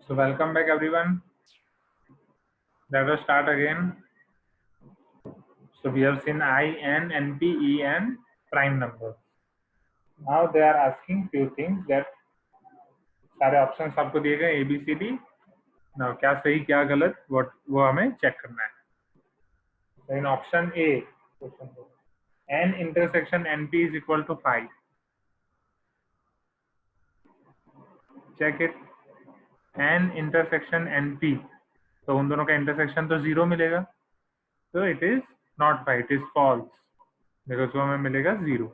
So welcome back everyone. Let us start again. So we have seen I, N, NP, E, and prime number. Now they are asking few things that सारे options आपको दिए गए ABCD. Now क्या सही क्या गलत वो हमें चेक करना है. So in option A, N intersection NP is equal to 5. Check it. N intersection NP. तो उन दोनों का इंटरसेक्शन तो 0 मिलेगा. So it is not 5. It is false. because वो हमें मिलेगा 0.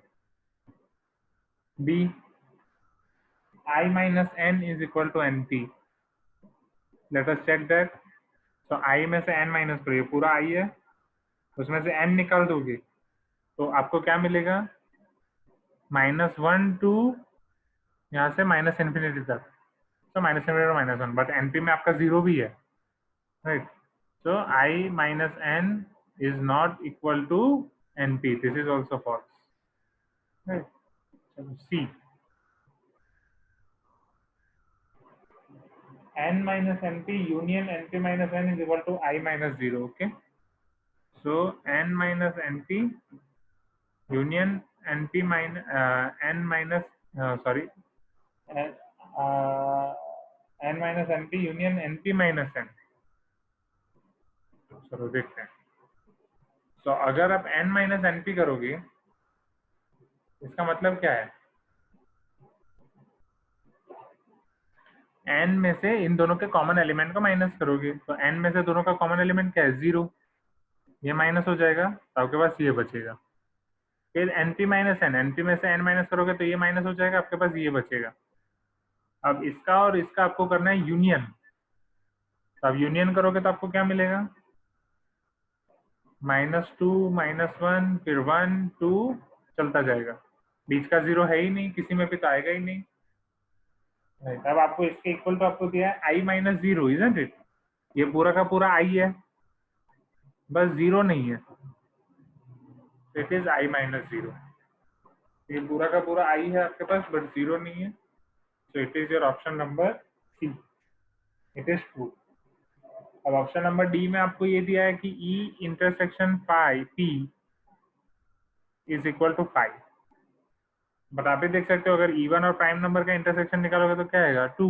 B, I minus N is equal to NP. Let us check that. So I में से N माइनस करो, ये पूरा I है, उसमें से N निकाल दोगे तो आपको क्या मिलेगा? -1 to यहाँ से माइनस इन्फिनिटी तक. तो माइनस इन्फिनिटी और -1, बट NP में आपका 0 भी है, right? So I minus N is not equal to NP. This is also false, right? C, N minus NP union NP minus N is equal to I minus 0. Okay, so N minus NP union NP minus N minus sorry N minus NP union NP minus N. चलो देखते हैं. तो अगर आप N minus NP करोगे इसका मतलब क्या है? N में से इन दोनों के कॉमन एलिमेंट को माइनस करोगे तो N में से दोनों का कॉमन एलिमेंट क्या है? 0. ये माइनस हो जाएगा तो आपके पास ये बचेगा. फिर NP माइनस N, NP में से N माइनस करोगे तो ये माइनस हो जाएगा, आपके पास ये बचेगा. अब इसका और इसका आपको करना है यूनियन. तो अब यूनियन करोगे तो आपको क्या मिलेगा? -2 -1 फिर 1 2 चलता जाएगा. बीच का 0 है ही नहीं, किसी में भी तो आएगा ही नहीं. अब आपको इसके इक्वल तो आपको दिया है I minus 0, isn't it? ये पूरा का पूरा I है, बस 0 नहीं है. It is I minus 0. ये पूरा का पूरा I है आपके पास, बट 0 नहीं है. So it is your option number C. It is true. अब ऑप्शन नंबर डी में आपको ये दिया है कि E intersection P is equal to 5. But आप भी देख सकते हो अगर इवन और प्राइम नंबर का इंटरसेक्शन निकालोगे तो क्या आएगा? 2.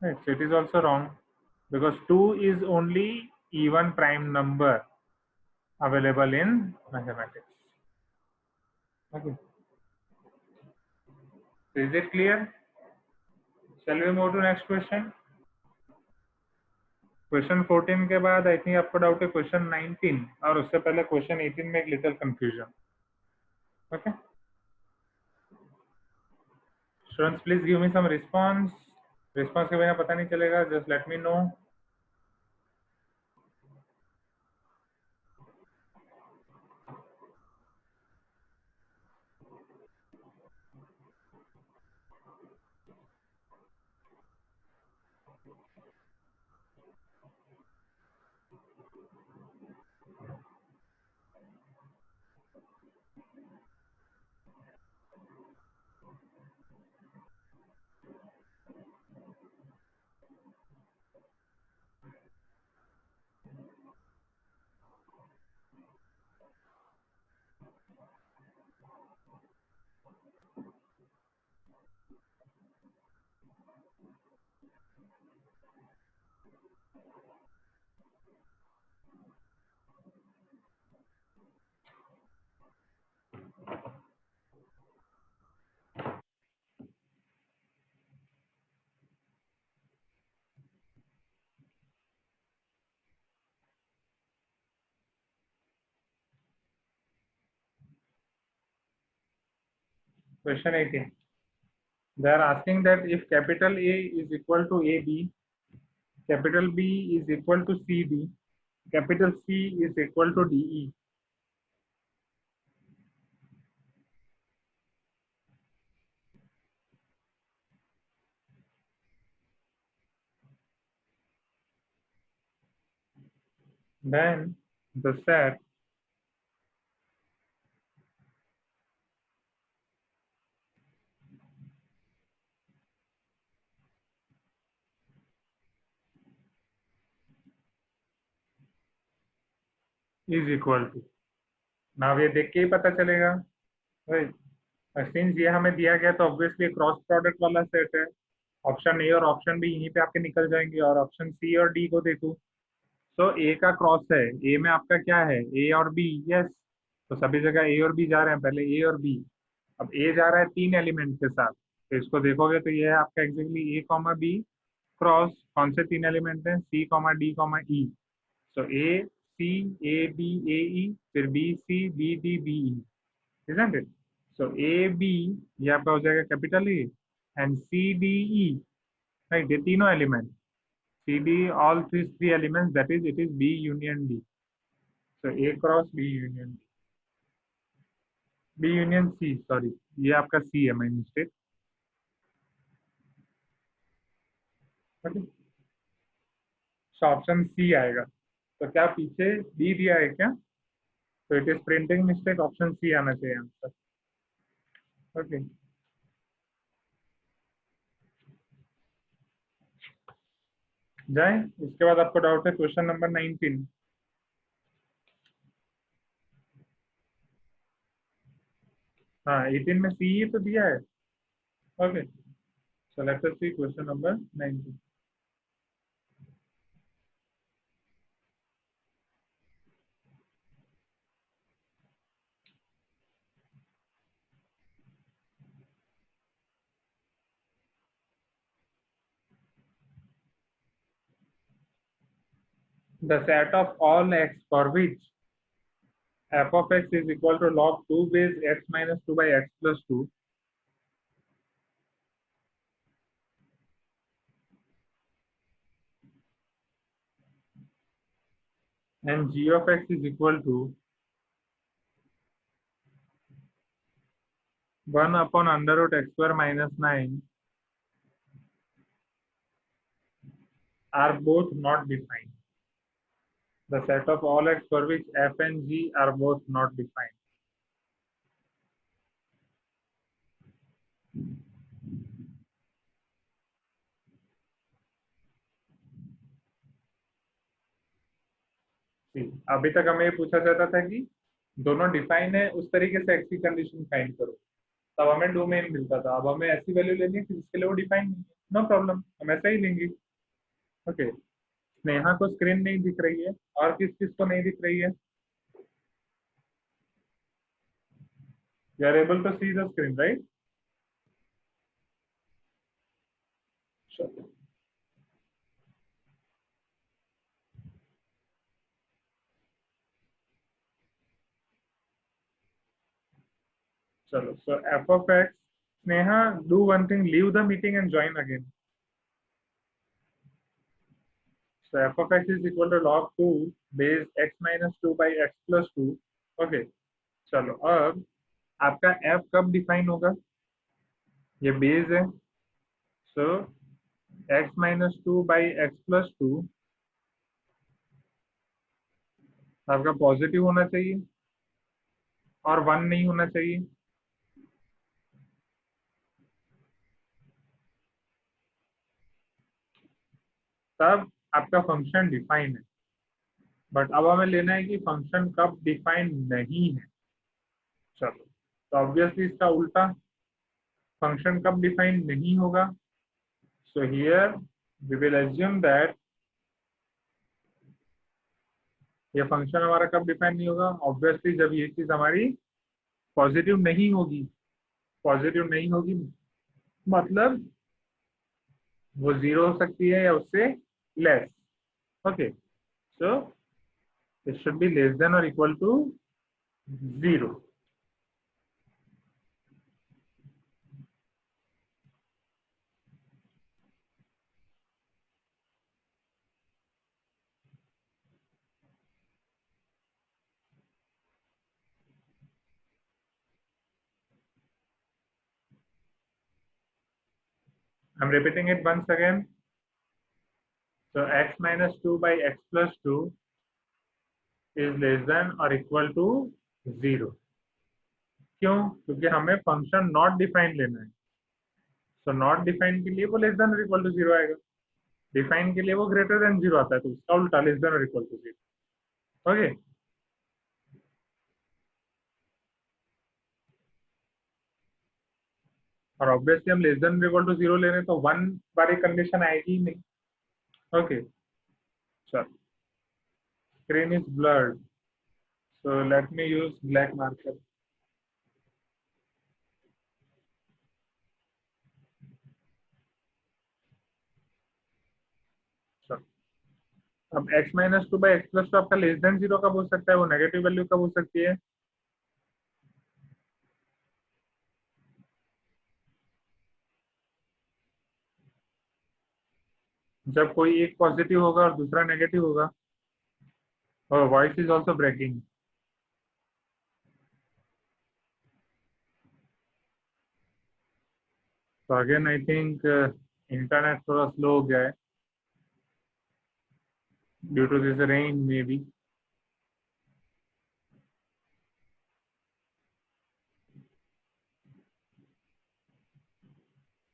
Right, so it is also wrong because 2 is only even prime number available in mathematics. Okay, so is it clear? Shall we move to next question? Question 14 के बाद I think आपको doubt है question 19, और उससे पहले question 18 में एक little confusion. Okay students, please give me some response. Response के बिना पता नहीं चलेगा. Just let me know. Question 18. They are asking that if capital A is equal to AB, capital B is equal to CD, capital C is equal to DE. Then the set is equal to, now ये देख के ही पता चलेगा, right. Since ये हमें दिया गया तो ऑब्वियसली क्रॉस प्रोडक्ट वाला सेट है। ऑप्शन ए और ऑप्शन बी यहीं पे आपके निकल जाएंगे, और ऑप्शन सी और डी को देखो। तो ए का क्रॉस है, ए में आपका क्या है, ए और बी, यस। तो सभी जगह ए और बी जा रहे हैं, पहले ए और बी। अब ए जा रहा है 3 एलिमेंट के साथ, तो इसको देखोगे तो ये है आपका exactly A comma B cross कौन से 3 एलिमेंट हैं, C comma D comma E. So A C, A B A E, फिर B C B D B E, isn't it? So A B ये आपका हो जाएगा capital A, and C D E, right. ये तीनों element, C D all three elements, that is it is B union D. So A cross B union B union C, sorry, ये आपका C है, my mistake. Okay, तो option C आएगा। तो क्या पीछे डी दिया है क्या? तो it is printing mistake, option C आना चाहिए आंसर। ओके, जाए इसके बाद आपको डाउट है क्वेश्चन नंबर 19। हाँ 18 में सी ही तो दिया है। Okay, so let's see question number 19। The set of all x for which f of x is equal to log 2 base x minus 2 by x plus 2 and g of x is equal to 1 upon under root x square minus 9 are both not defined. The set of all x for which f and g are both not defined. See, अभी तक हमें ये पूछा जाता था कि दोनों define है, उस तरीके से एक्स की कंडीशन फाइंड करो, तब हमें डोमेन मिलता था। अब हमें ऐसी वैल्यू लेनी है कि जिसके लिए वो डिफाइन नहीं है, नो प्रॉब्लम, हम ऐसा ही लेंगे। ओके, स्नेहा को स्क्रीन नहीं दिख रही है, और किस किस को नहीं दिख रही है? You are able to see the screen, right? चलो, चलो, so F of X, Sneha do one thing, leave the meeting and join again. So F of X is equal to log 2 base x minus 2 by X plus 2। Okay, चलो अब आपका f कब define होगा? ये base है, सो x minus 2 by X plus 2 आपका positive होना चाहिए और 1 नहीं होना चाहिए। तब आपका फंक्शन डिफाइन है। बट अब हमें लेना है कि फंक्शन कब डिफाइन नहीं है। चलो, तो ऑब्वियसली इसका उल्टा, फंक्शन कब डिफाइन नहीं होगा? So here we will assume that ये फंक्शन हमारा कब डिफाइन नहीं होगा, ऑब्वियसली जब ये चीज हमारी पॉजिटिव नहीं होगी। पॉजिटिव नहीं होगी मतलब वो जीरो हो सकती है या उससे less. Okay, so it should be less than और equal to zero. I'm repeating it once again. So x minus 2 by x plus 2 is less than or equal to 0। क्यों? क्योंकि हमें फंक्शन नॉट डिफाइन लेना है। So not define के लिए वो less than और इक्वल टू 0 आएगा, डिफाइन के लिए वो ग्रेटर देन 0 आता है, तो उसका उल्टा लेस देन और इक्वल टू 0। ओके, और ऑब्वियसली हम लेस देन इक्वल टू 0 ले रहे हैं तो 1 वाली कंडीशन आएगी ही नहीं. ओके, चल. Screen is blurred, so let me use black marker. चल. अब x minus two by X plus to आपका लेस देन 0 कब हो सकता है, वो नेगेटिव वैल्यू कब हो सकती है? जब कोई एक पॉजिटिव होगा और दूसरा नेगेटिव होगा. और वॉइस इज ऑल्सो ब्रेकिंग. तो अगेन आई थिंक इंटरनेट थोड़ा स्लो हो गया है due to this rain maybe.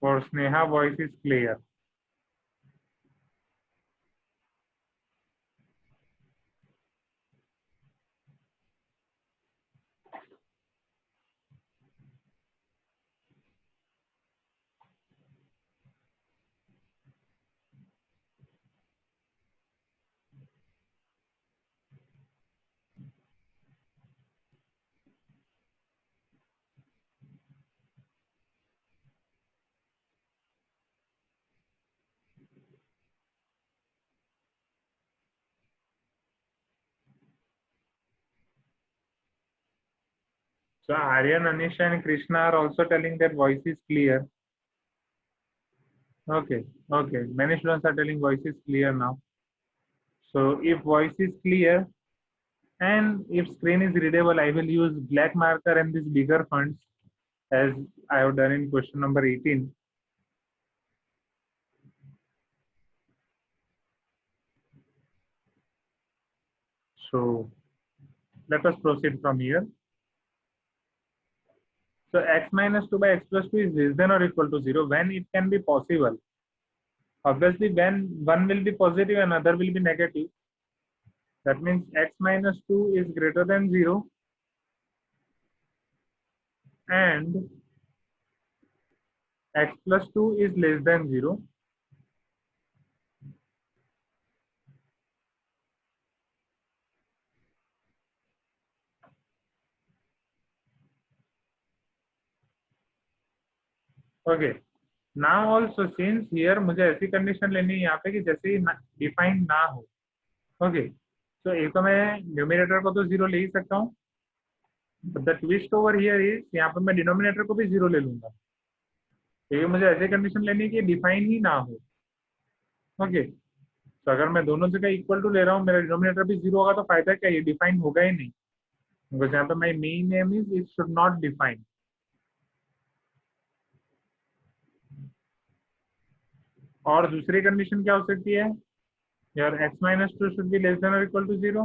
और Sneha voice is clear. So Aryan, Anisha and Krishna are also telling that voice is clear. Okay, okay. Many students are telling voice is clear now. So if voice is clear and if screen is readable, I will use black marker and these bigger fonts as I have done in question number 18. So let us proceed from here. So x minus 2 by x plus 2 is less than or equal to 0 when it can be possible. Obviously, when one will be positive and other will be negative. That means x minus 2 is greater than 0 and x plus 2 is less than 0. Okay. Now also since here मुझे ऐसी condition लेनी है यहाँ पे कि जैसे ही defined ना हो. ओके, तो एक तो मैं न्यूमिनेटर को तो 0 ले ही सकता हूँ. The twist over here is यहाँ पे मैं डिनोमिनेटर को भी 0 ले लूंगा. तो ये मुझे ऐसी कंडीशन लेनी है कि डिफाइन ही ना हो. ओके, तो अगर मैं दोनों जगह इक्वल टू ले रहा हूँ, मेरा डिनोमिनेटर भी 0 होगा तो फायदा क्या, ये डिफाइन होगा ही नहीं. बिकॉज यहाँ पे my main name is it should not define. और दूसरी कंडीशन क्या हो सकती है, यार x minus 2 should be less than or equal to 0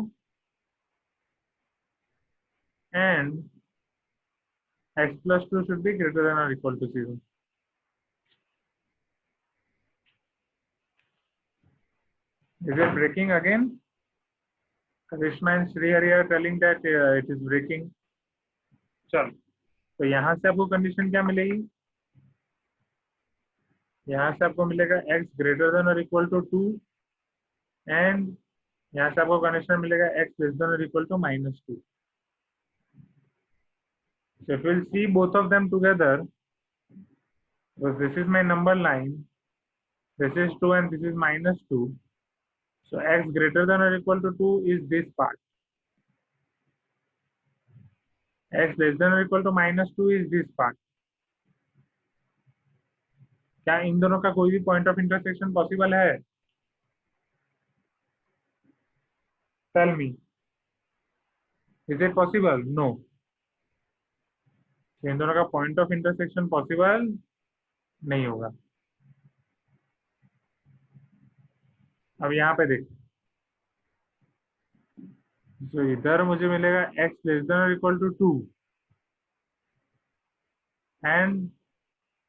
and x plus 2 should be greater than or equal to 0. Is it breaking again? Krishna and Srihari are telling that it is breaking. चल, तो यहाँ से आपको condition क्या मिलेगी, यहाँ से आपको मिलेगा x ग्रेटर देन और इक्वल टू 2 एंड यहाँ से आपको कंडीशन मिलेगा x लेस देन और equal to -2. So if we'll see both of them together, because this is my number line, this is 2 and this is -2. So x greater than or equal to 2 is this part. X less than or equal to -2 is this part. क्या इन दोनों का कोई भी point of intersection possible है? Tell me, is it possible? No. इन दोनों का point of intersection possible नहीं होगा. अब यहाँ पे देख, तो इधर मुझे मिलेगा x लेस देन और equal to 2 and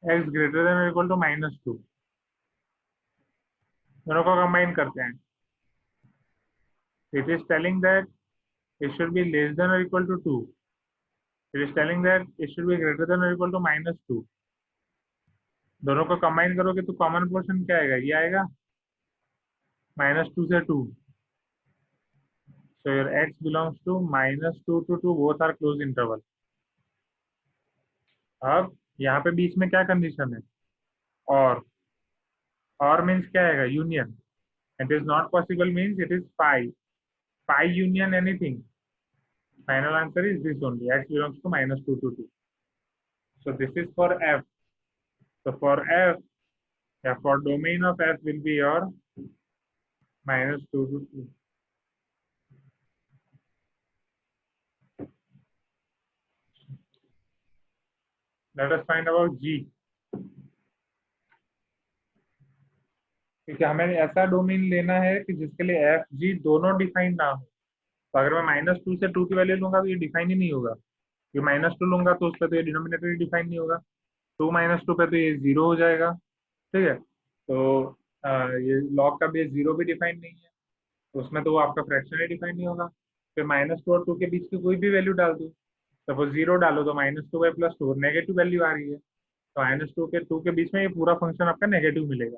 x greater than और इक्वल टू -2. दोनों को कंबाइन करते हैं. It is telling that it should be less than or equal to 2. It is telling that it should be greater than or equal to -2. दोनों को combine करोगे तो common portion क्या आएगा, ये आएगा -2 से 2. So your x belongs to -2 to 2, both are close interval. अब यहाँ पे बीच में क्या कंडीशन है, और मीन्स क्या आएगा, union. It is not possible means it is pi. Pi union anything. Final answer is this only, x belongs to -2 to 2. So this is for f. So for f, yeah, for domain of f will be your -2 to 2. Let us find about g. क्योंकि हमें ऐसा domain लेना है कि जिसके लिए F G दोनों define ना हो. तो अगर मैं -2 से 2 की वैल्यू लूंगा तो ये डिफाइन ही नहीं होगा. ये -2 लूंगा तो उस पर तो ये डिनोमिनेटर ही डिफाइन नहीं होगा. 2 -2 पे तो ये 0 हो जाएगा. ठीक है. तो ये लॉग का बेस 0 भी डिफाइन नहीं है, तो उसमें तो वो आपका फ्रैक्शन ही डिफाइन नहीं होगा. फिर -2 और 2 के बीच की कोई भी वैल्यू डाल दो. सपोज 0 डालो तो -2 नेगेटिव वैल्यू आ रही है, तो -2 के बीच में ये पूरा फंक्शन आपका नेगेटिव मिलेगा.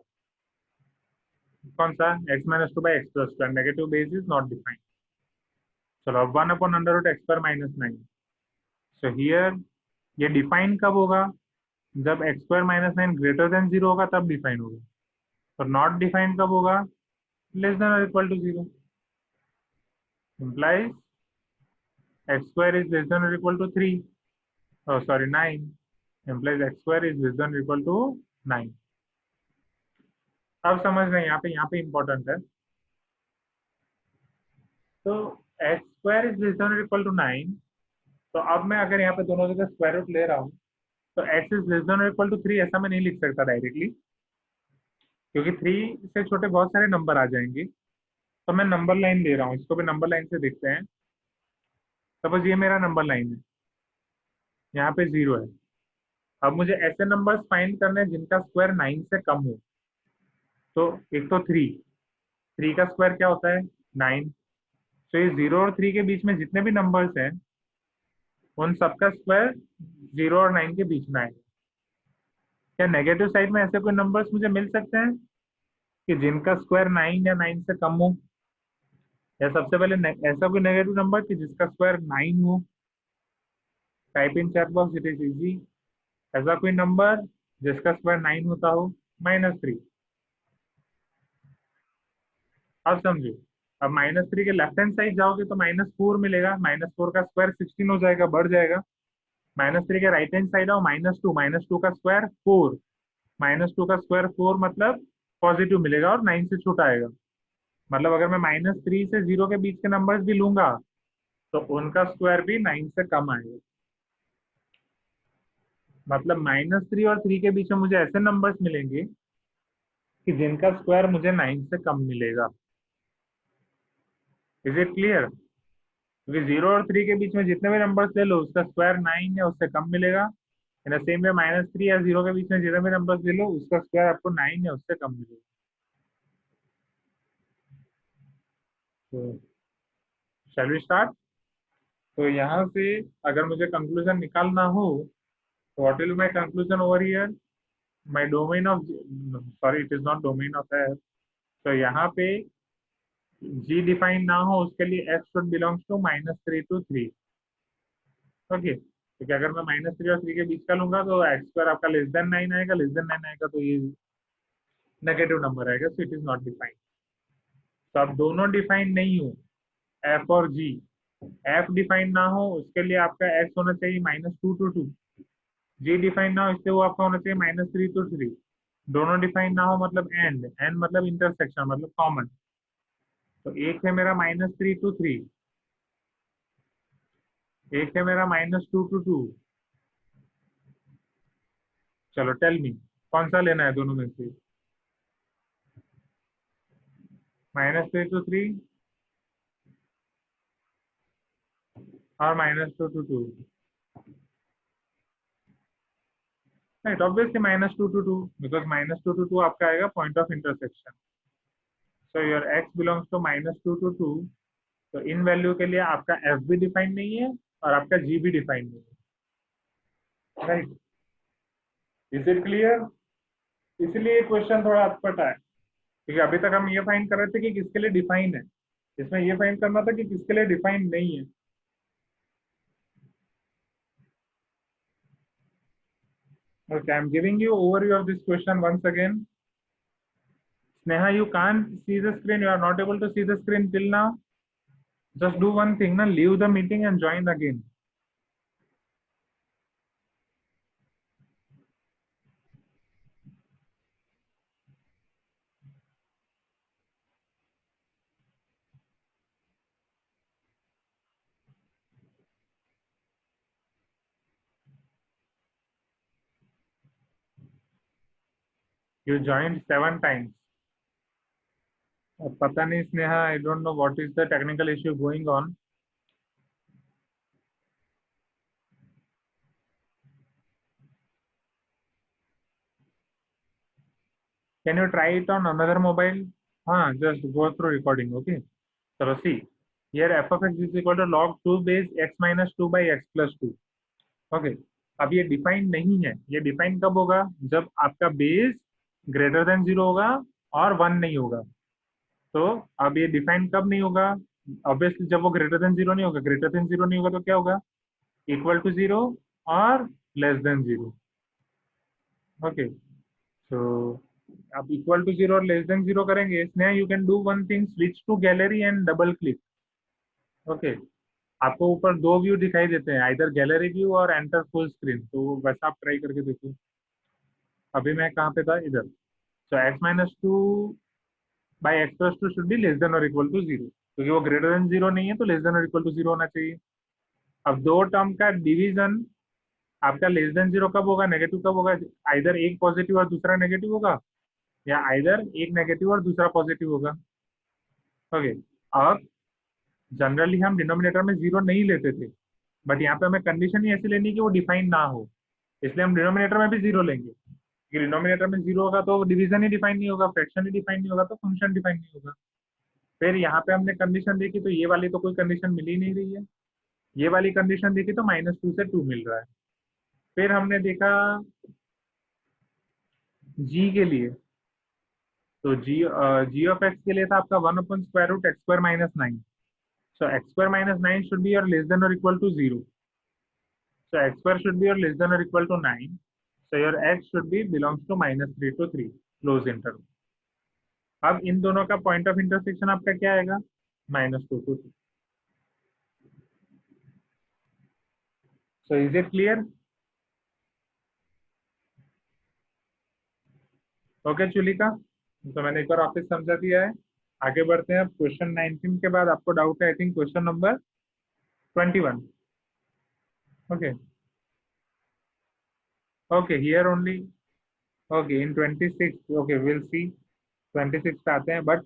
कौन सा, x-2 negative base is not defined. चलो अब 1/√x² सो हियर ये डिफाइन कब होगा, जब x² - 9 ग्रेटर देन 0 होगा तब डिफाइन होगा. और नॉट डिफाइन कब होगा, लेस देन और equal to 0. implies x² is less than or equal to 3. Oh sorry, 9. implies x² is less than or equal to 9. अब समझ रहे हैं, यहाँ पे इंपॉर्टेंट है. तो x² is less than or equal to 9. तो अब मैं अगर यहाँ पे दोनों जगह स्क्वायर रूट ले रहा हूँ, तो x इज लेस देन और इक्वल टू 3 ऐसा मैं नहीं लिख सकता डायरेक्टली, क्योंकि 3 से छोटे बहुत सारे नंबर आ जाएंगे. तो मैं नंबर लाइन ले रहा हूँ, इसको भी नंबर लाइन से देखते हैं. सपोज ये मेरा नंबर लाइन है, यहाँ पे 0 है. अब मुझे ऐसे नंबर्स फाइंड करने हैं जिनका स्क्वायर 9 से कम हो. तो एक तो 3, 3 का स्क्वायर क्या होता है, 9. तो ये 0 और 3 के बीच में जितने भी नंबर्स हैं, उन सबका स्क्वायर 0 और 9 के बीच में आएगा. क्या नेगेटिव साइड में ऐसे कोई नंबर्स मुझे मिल सकते हैं कि जिनका स्क्वायर 9 या 9 से कम हो, या सबसे पहले ऐसा कोई नेगेटिव नंबर कि जिसका स्क्वायर 9 हो. Type in chat box, it is easy. ऐसा कोई नंबर जिसका स्क्वायर 9 होता हो, -3. अब समझो, अब -3 के लेफ्ट हैंड साइड जाओगे तो -4 मिलेगा. -4 का स्क्वायर 16 हो जाएगा, बढ़ जाएगा. -3 के राइट हैंड साइड आओ, -2, -2 का स्क्वायर 4. -2 का स्क्वायर 4 मतलब पॉजिटिव मिलेगा और 9 से छोटा आएगा. मतलब अगर मैं -3 से 0 के बीच के नंबर्स भी लूंगा तो उनका स्क्वायर भी 9 से कम आएगा. मतलब -3 और 3 के बीच में मुझे ऐसे नंबर्स मिलेंगे कि जिनका स्क्वायर मुझे 9 से कम मिलेगा. Is it clear. क्योंकि 0 और 3 के बीच में जितने भी नंबर्स ले लो उसका स्क्वायर 9 या उससे कम मिलेगा. इन द सेम वे -3 या 0 के बीच में जितने भी नंबर्स ले लो उसका स्क्वायर आपको 9 या उससे कम मिलेगा. तो शैल वी स्टार्ट. तो यहाँ से अगर मुझे कंक्लूजन निकालना हो, तो what will my conclusion over here. My domain of, sorry it is not domain of F. तो यहाँ पे जी डिफाइन ना हो उसके लिए F should belongs to -3 to 3. Okay. क्योंकि अगर मैं -3 और 3 के बीच का लूंगा तो x² आपका लेस देन 9 आएगा, लेस देन 9 आएगा तो ये नेगेटिव नंबर आएगा. सो इट इज नॉट डिफाइंड. तो अब दोनों डिफाइंड नहीं हो, एफ और जी. एफ डिफाइंड ना हो उसके लिए आपका एक्स होना चाहिए -2 to 2. जी डिफाइन ना हो इसलिए वो आपका होना चाहिए -3 to 3. दोनों डिफाइन ना हो मतलब एंड, एंड मतलब इंटरसेक्शन, मतलब कॉमन. तो एक है मेरा -3 to 3, एक है मेरा -2 to 2. चलो टेल मी कौन सा लेना है दोनों में से. -3 to 3 और -2 to 2. Right, obviously -2 to 2, because -2 to 2 आपका आएगा point of intersection. So your x belongs to -2 to 2. तो इन वैल्यू के लिए आपका f भी डिफाइन नहीं है और आपका g भी डिफाइन नहीं है. राइट. Is it clear. इसलिए क्वेश्चन थोड़ा अटपटा है, क्योंकि अभी तक हम ये फाइंड कर रहे थे कि किसके लिए डिफाइन है, इसमें ये फाइंड करना था कि किसके लिए डिफाइन नहीं है। Okay, I'm giving you overview of this question once again. Sneha, you can't see the screen. You are not able to see the screen till now. Just do one thing, na, leave the meeting and join again. You joined 7 times. अब पता नहीं Sneha, I don't know what is the technical issue going on. Can you try it on another mobile? हाँ, just go through recording, okay? चलो see. Here f of x is equal to log 2 base x minus 2 by x plus 2. Okay, अब ये define नहीं है। ये define कब होगा? जब आपका बेस ग्रेटर देन जीरो होगा और वन नहीं होगा। तो अब ये डिफाइन कब नहीं होगा? ऑब्वियसली जब वो ग्रेटर देन जीरो नहीं होगा। ग्रेटर देन जीरो नहीं होगा तो क्या होगा? इक्वल टू जीरो और less than zero. Okay, so अब इक्वल टू जीरो और लेस देन जीरो करेंगे। इसमें you can do one thing, switch to gallery and double click. Okay, आपको ऊपर दो व्यू दिखाई देते हैं, आइदर गैलरी व्यू और एंटर फुल स्क्रीन, तो वैसा आप ट्राई करके देखो। अभी मैं कहाँ पे था? इधर। So X minus two by X plus two should be less than और इक्वल टू जीरो, क्योंकि वो ग्रेटर देन जीरो नहीं है तो लेस देन और इक्वल टू जीरो होना चाहिए। अब दो टर्म का डिवीजन आपका लेस देन जीरो कब होगा, नेगेटिव कब होगा? आइदर एक पॉजिटिव और दूसरा नेगेटिव होगा, या आइदर एक नेगेटिव और दूसरा पॉजिटिव होगा। ओके, अब जनरली हम डिनोमिनेटर में जीरो नहीं लेते थे, बट यहाँ पे हमें कंडीशन ही ऐसी लेनी कि वो डिफाइन ना हो, इसलिए हम डिनोमिनेटर में भी जीरो लेंगे। डिनोमिनेटर में जीरो होगा तो डिवीजन ही डिफाइन नहीं होगा, फ्रैक्शन ही डिफाइन नहीं होगा, तो फंक्शन डिफाइन नहीं होगा। फिर यहाँ पे हमने कंडीशन देखी तो ये वाली तो कोई कंडीशन मिल ही नहीं रही है। ये वाली कंडीशन देखी तो -2 से 2 मिल रहा है। फिर हमने देखा जी के लिए, तो जी ऑफ एक्स के लिए था आपका 1/√x² - 9। So x² - 9 should be और लेस देन और equal to zero. So x² should be और लेस देन और equal to 9। So your x should be belongs to -3 to 3 close interval. अब इन दोनों का पॉइंट ऑफ इंटरसेक्शन आपका क्या आएगा? -2 to 2। So is it clear? Okay Chulika, तो मैंने एक बार ऑफिस समझा दिया है। आगे बढ़ते हैं। अब क्वेश्चन 19 के बाद आपको डाउट है, I think question number 21। Okay, okay here only. Okay in 26, okay will see. 26 पे आते हैं, बट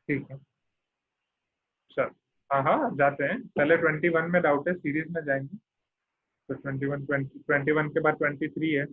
ठीक है, चल। हाँ हाँ जाते हैं, पहले 21 में डाउट है, सीरीज में जाएंगे। तो 21, 21 के बाद 23 है।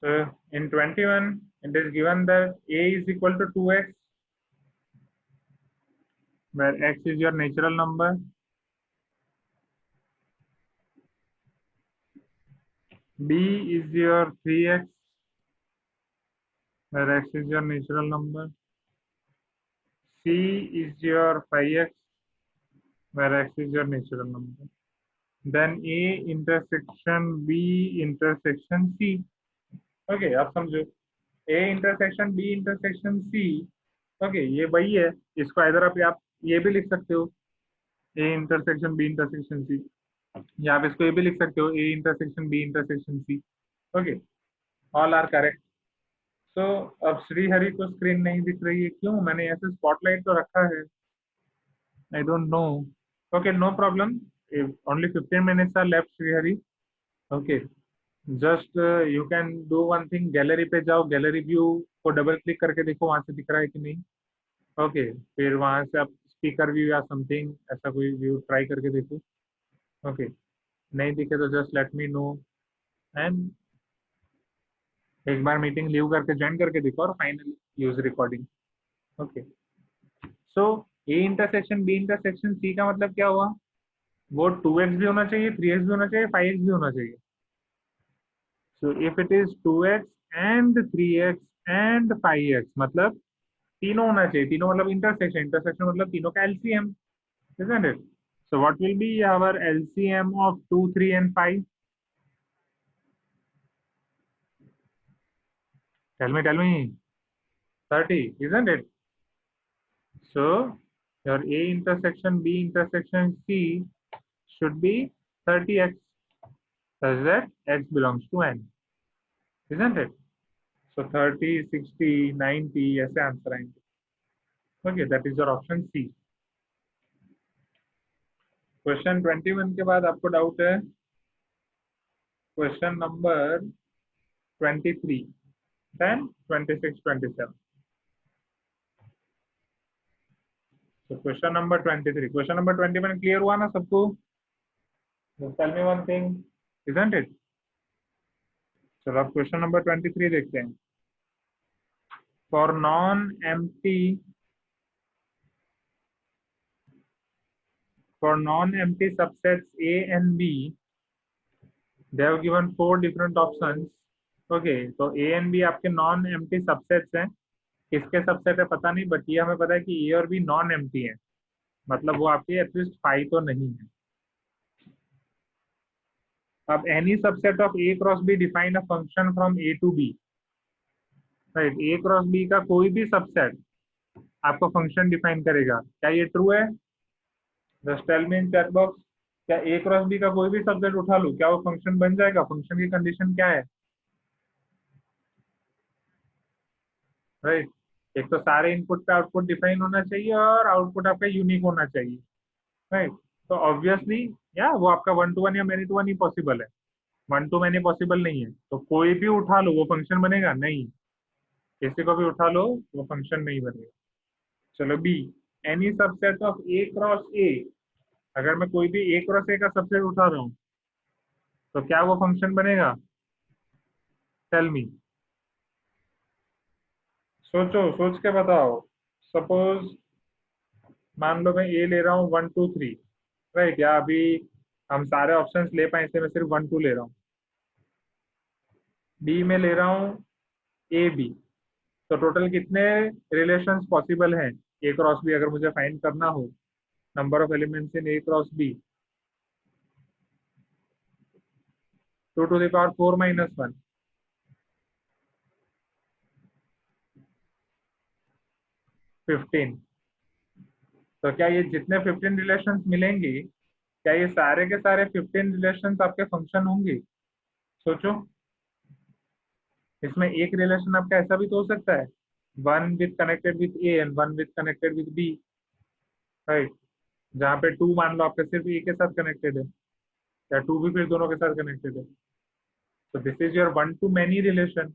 So in 21, it is given that a is equal to 2x where x is your natural number, b is your 3x, where x is your natural number, c is your 5x, where x is your natural number. Then a intersection b intersection c. Okay आप समझो, A intersection B intersection C. Okay ये वही है, इसको इधर आप ये भी लिख सकते हो, A intersection B intersection C, या आप इसको ये भी लिख सकते हो, A intersection B intersection C. Okay, all are correct. So अब श्रीहरि को स्क्रीन नहीं दिख रही है, क्यों? मैंने ऐसे स्पॉटलाइट तो रखा है, I don't know. Okay no problem, only 15 minutes are left Shrihari. Okay, just you can do one thing, gallery पे जाओ, गैलरी व्यू को डबल क्लिक करके देखो वहां से दिख रहा है कि नहीं। ओके, फिर वहां से आप स्पीकर व्यू या समथिंग ऐसा कोई व्यू ट्राई करके देखो। ओके, नहीं दिखे तो just let me know, and एक बार मीटिंग लीव करके ज्वाइन करके देखो और finally use recording. Okay, so A intersection B intersection C का मतलब क्या हुआ? वो 2x भी होना चाहिए, 3x भी होना चाहिए, 5x भी होना चाहिए। So if it is 2x and 3x and 5x मतलब तीनों होना चाहिए, तीनों मतलब इंटरसेक्शन, इंटरसेक्शन मतलब तीनों का LCM, isn't it? So what will be our LCM of 2, 3 and 5? Tell me, 30, isn't it? So your A intersection B intersection C should be 30x, such that x belongs to n, isn't it? So 30, 60, 90 ऐसे answer आएंगे। Okay, that is your option C. Question 21 के बाद आपको doubt है? Question number 23, then 26, 27. So question number 23, question number 21 clear हुआ ना सबको? Just tell me one thing, isn't it? चलो अब क्वेश्चन नंबर 23 देखते हैं। For non-empty subsets A and B, they have given 4 different options. Okay, तो A and B आपके non empty subsets हैं। किसके सबसेट है पता नहीं, बट ये हमें पता है कि A और B नॉन एम्प्टी है, मतलब वो आपके एटलीस्ट 5 तो नहीं है। अब any subset of A cross B define a function from A to B, right? A cross B का कोई भी सबसेट आपको फंक्शन डिफाइन करेगा, क्या ये ट्रू है? Just tell me in chat box, क्या ए क्रॉस बी का कोई भी सब्जेक्ट उठा लूं, क्या वो फंक्शन बन जाएगा? फंक्शन की कंडीशन क्या है, राइट? एक तो सारे इनपुट पे आउटपुट डिफाइन होना चाहिए और आउटपुट आपका यूनिक होना चाहिए, राइट? तो ऑब्वियसली या वो आपका 1 to 1 या मैनी टू वन ही पॉसिबल है, 1 to मैनी पॉसिबल नहीं है। तो कोई भी उठा लो वो फंक्शन बनेगा नहीं, किसी को भी उठा लो वो फंक्शन नहीं बनेगा। चलो B, any subset of A cross A, अगर मैं कोई भी ए क्रॉस ए का सबसेट उठा रहा हूँ तो क्या वो फंक्शन बनेगा? टेल मी, सोचो, सोच के बताओ। सपोज मान लो मैं ए ले रहा हूँ 1, 2, 3, राइट? या अभी हम सारे ऑप्शंस ले पाए इसलिए मैं सिर्फ 1, 2 ले रहा हूँ। बी में ले रहा हूँ ए बी, तो टोटल कितने रिलेशंस पॉसिबल हैं ए क्रॉस बी अगर मुझे फाइंड करना हो? Number of elements in A cross B, 2 to the power 4 - 1, 15। तो क्या ये जितने 15 रिलेशंस मिलेंगे, क्या ये सारे के सारे 15 रिलेशंस आपके फंक्शन होंगे? सोचो, इसमें एक रिलेशन आपका ऐसा भी तो हो सकता है, one with connected with A and one with connected with B, right? जहाँ पे टू मान लो आपका सिर्फ ए के साथ कनेक्टेड है, या टू भी फिर दोनों के साथ कनेक्टेड है। तो this is your 1 to many relation,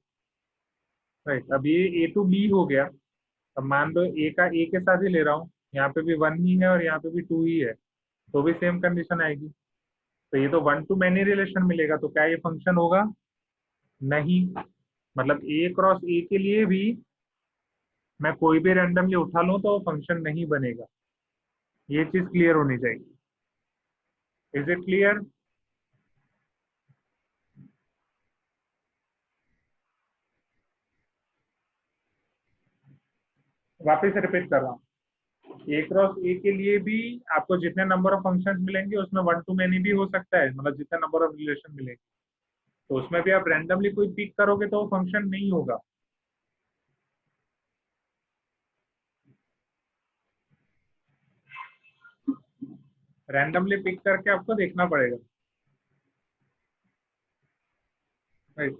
right? अब ये ए टू बी हो गया। अब मान लो ए का ए के साथ ही ले रहा हूँ, यहाँ पे भी वन ही है और यहाँ पे भी टू ही है, तो भी सेम कंडीशन आएगी। तो ये तो 1 to many रिलेशन मिलेगा, तो क्या ये फंक्शन होगा? नहीं, मतलब ए क्रॉस ए के लिए भी मैं कोई भी रैंडमली उठा लूँ तो फंक्शन नहीं बनेगा। ये चीज क्लियर होनी चाहिए। Is it clear? वापस रिपीट कर रहा हूँ। ए क्रॉस ए के लिए भी आपको जितने नंबर ऑफ फंक्शंस मिलेंगे उसमें वन टू मैनी भी हो सकता है, मतलब जितने नंबर ऑफ रिलेशन मिलेंगे, तो उसमें भी आप रैंडमली कोई पिक करोगे तो वो फंक्शन नहीं होगा। रैंडमली पिक करके आपको देखना पड़ेगा। Right.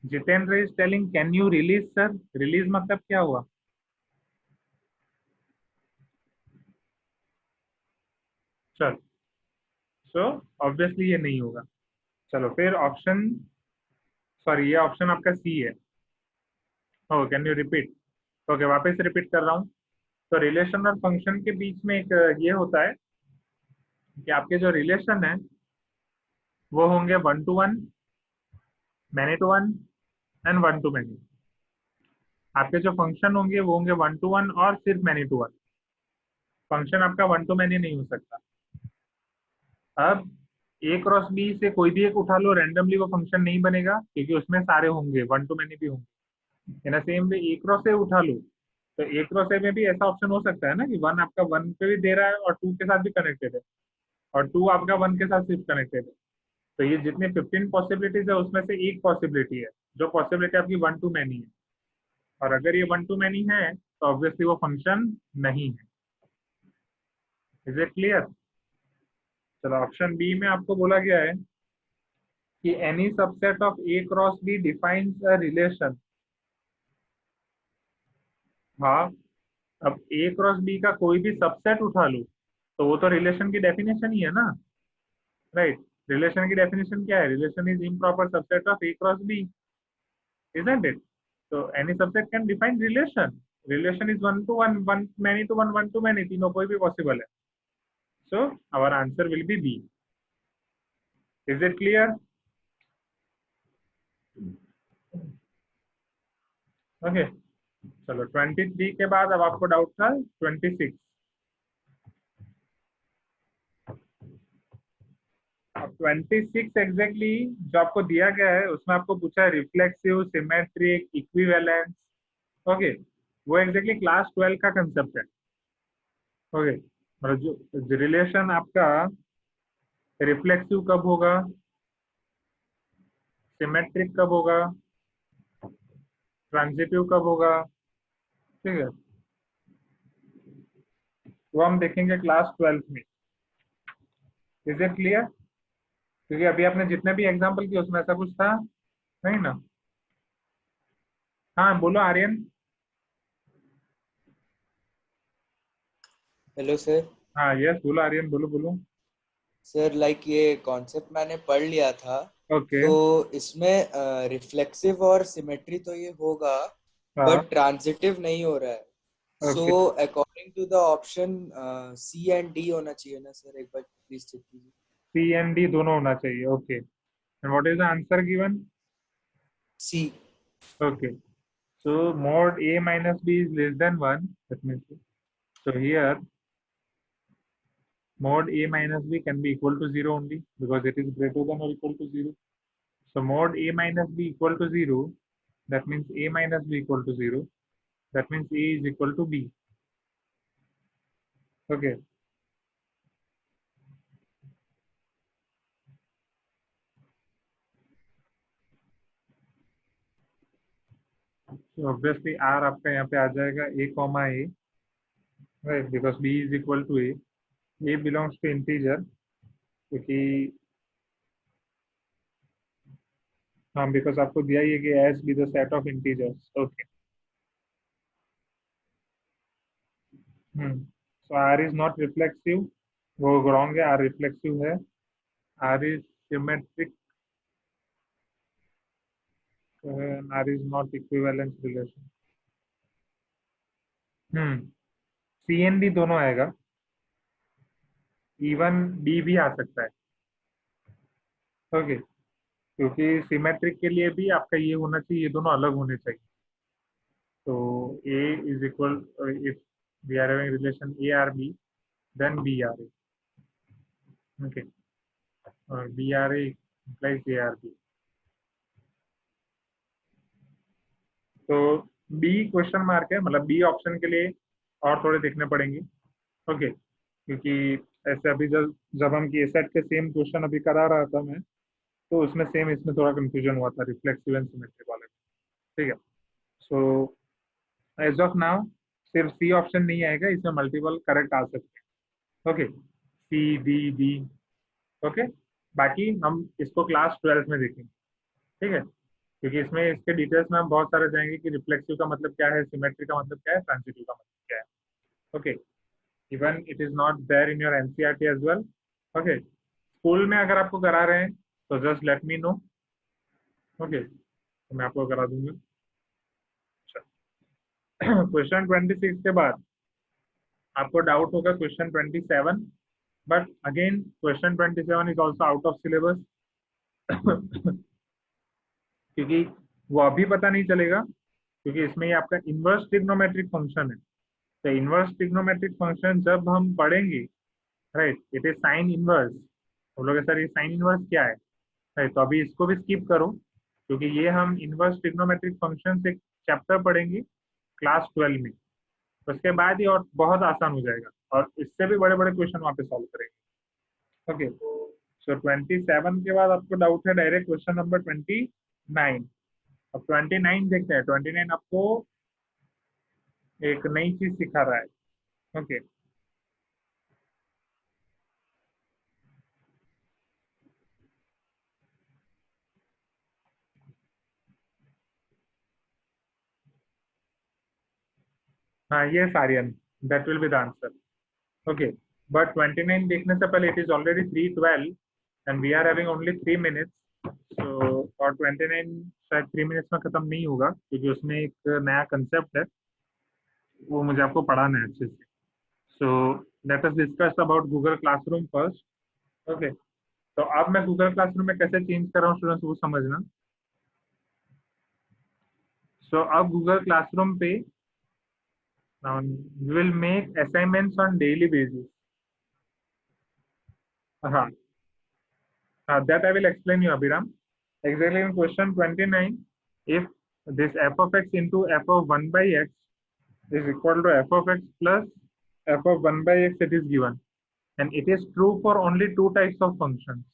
Jitendra is telling can you release sir, release मतलब क्या हुआ? चल, सो ऑब्वियसली ये नहीं होगा। चलो फिर ऑप्शन, सॉरी ये ऑप्शन आपका सी है। ओ कैन यू रिपीट? ओके वापस रिपीट कर रहा हूँ। तो रिलेशन और फंक्शन के बीच में एक ये होता है कि आपके जो रिलेशन है वो होंगे one to one, many to one and one to many. आपके जो फंक्शन होंगे वो होंगे वन टू वन और सिर्फ मैनी टू वन। फंक्शन आपका वन टू मैनी नहीं हो सकता। अब ए क्रॉस बी से कोई भी एक उठा लो, रैंडमली वो फंक्शन नहीं बनेगा क्योंकि उसमें सारे होंगे, वन टू मैनी भी होंगे। In same way A cross ए उठा लो, तो ए क्रॉस ए में भी ऐसा ऑप्शन हो सकता है ना कि वन आपका वन पे भी दे रहा है और टू के साथ भी कनेक्टेड है, और टू आपका वन के साथ सिर्फ कनेक्टेड है। तो ये जितनी 15 पॉसिबिलिटीज है उसमें से एक पॉसिबिलिटी है, जो पॉसिबिलिटी आपकी वन टू मैनी है। और अगर ये वन टू मैनी है तो ऑब्वियसली वो फंक्शन नहीं है। Is it clear? चलो ऑप्शन बी में आपको बोला गया है कि any subset of A cross B defines a relation. हाँ, अब ए क्रॉस बी का कोई भी सबसेट उठा लो तो वो तो रिलेशन की डेफिनेशन ही है ना। राइट। रिलेशन की डेफिनेशन क्या है? Relation is improper subset of A cross B, isn't it? So any subset can define relation. Relation is one to one, one many to one to many, तीनों कोई भी possible है। So our answer will be B. Is it clear? Okay. चलो 23 के बाद अब आपको doubt था 26। अब 26 एग्जैक्टली जो आपको दिया गया है उसमें आपको पूछा है रिफ्लेक्सिव, सिमेट्रिक, इक्विवेलेंस। ओके, वो एग्जैक्टली क्लास 12 का कंसेप्ट है। ओके, मतलब जो रिलेशन आपका रिफ्लेक्सिव कब होगा, सिमेट्रिक कब होगा, ट्रांजिटिव कब होगा, ठीक है, वो हम देखेंगे क्लास 12 में। Is it clear? क्योंकि अभी आपने जितने भी एग्जाम्पल किए उसमें ऐसा कुछ था नहीं ना। हाँ बोलो आर्यन। Hello sir. हाँ यस बोलो आर्यन, बोलो बोलो। सर ये कॉन्सेप्ट मैंने पढ़ लिया था। ओके। तो इसमें रिफ्लेक्सिव और सिमेट्री तो ये होगा, हाँ। बट ट्रांजिटिव नहीं हो रहा है। So okay, according to the option C and D होना चाहिए ना सर, एक बार प्लीज चेक कीजिए। सी एंड डी दोनों होना चाहिए। Okay, and what is the answer given? C. Okay, so mod a minus b is less than 1, let me see. So here mod a minus b can be equal to 0 only because it is greater than or equal to 0. So mod a minus b equal to 0, that means a minus b equal to 0, that means a is equal to b. Okay, so obviously r आपका यहाँ पे आ जाएगा a comma a, right, because b is equal to a belongs to integer क्योंकि हाँ because आपको दिया ही है कि S be the set of integers. Okay. So R is not reflexive, वो रॉन्ग है, आर रिफ्लेक्सिव है। R is symmetric, R is not equivalence relation. C and D दोनों आएगा, इवन डी भी आ सकता है। ओके, क्योंकि सिमेट्रिक के लिए भी आपका ये होना चाहिए, ये दोनों अलग होने चाहिए। तो A is equal, if we are having relation A R B, then B R A, okay, और B R A implies A R B. तो बी क्वेश्चन मार्क है, मतलब बी ऑप्शन के लिए और थोड़े देखने पड़ेंगे, ओके, क्योंकि ऐसे अभी जब जब हम के सेट के सेम क्वेश्चन अभी करा रहा था मैं, तो उसमें सेम इसमें थोड़ा कंफ्यूजन हुआ था रिफ्लेक्सिव एंड सिमेट्रिक वाले में, ठीक है। सो एज ऑफ नाउ सिर्फ सी ऑप्शन नहीं आएगा, इसमें मल्टीपल करेक्ट आ सकते हैं, okay, C D D, okay. बाकी हम इसको क्लास 12 में देखेंगे, ठीक है, क्योंकि इसमें इसके डिटेल्स में हम बहुत सारे जाएंगे कि रिफ्लेक्सिव का मतलब क्या है, सिमेट्री का मतलब क्या है, ट्रांजिटिव का मतलब क्या है, okay. Even it is not there in your NCERT as well, okay. School में अगर आपको करा रहे हैं तो just let me know, okay, तो मैं आपको करा दूंगा। क्वेश्चन 26 के बाद आपको डाउट होगा question 27, but again question 27 is also out of syllabus, क्योंकि वो अभी पता नहीं चलेगा, क्योंकि इसमें ये आपका इनवर्स ट्रिग्नोमेट्रिक फंक्शन है। तो इनवर्स ट्रिग्नोमेट्रिक फंक्शन जब हम पढ़ेंगे, right, it is sine inverse, हम लोग सर ये साइन इनवर्स क्या है, राइट, तो अभी इसको भी स्किप करो, क्योंकि ये हम इनवर्स ट्रिग्नोमेट्रिक फंक्शन एक चैप्टर पढ़ेंगे क्लास 12 में, उसके बाद ही और बहुत आसान हो जाएगा, और इससे भी बड़े बड़े क्वेश्चन वहाँ पे सॉल्व करेंगे, ओके। सो 27 के बाद आपको डाउट है डायरेक्ट क्वेश्चन नंबर 29। अब 29 देखते हैं, 29 आपको एक नई चीज सिखा रहा है, ओके। हाँ, ये Aryan, that will be the answer, okay. But 29 देखने से पहले it is already 3:12 and we are having only 3 minutes, so और 29 शायद 3 मिनट्स में खत्म नहीं होगा, क्योंकि उसमें एक नया कंसेप्ट है, वो मुझे आपको पढ़ाना है अच्छे से। So let us discuss about Google classroom first, okay. तो अब मैं गूगल क्लासरूम में कैसे चेंज कर रहा हूँ स्टूडेंट्स, वो समझना। सो अब गूगल क्लासरूम पे we will make assignments on daily basis, हाँ, that I will explain you, Abhiram. Exactly in question 29, if this f of x into f of 1 by x is equal to f of x plus f of 1 by x, it is given, and it is true for only two types of functions.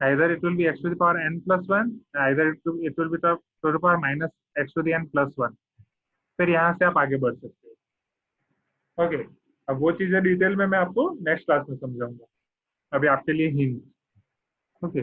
Either it will be x to the power n plus 1, either it will be to the power minus x to the n plus 1. फिर यहाँ से आप आगे बढ़ सकते हो, okay. अब वो चीजें डिटेल में मैं आपको नेक्स्ट क्लास में समझाऊंगा, अभी आपके लिए हिंट, ओके।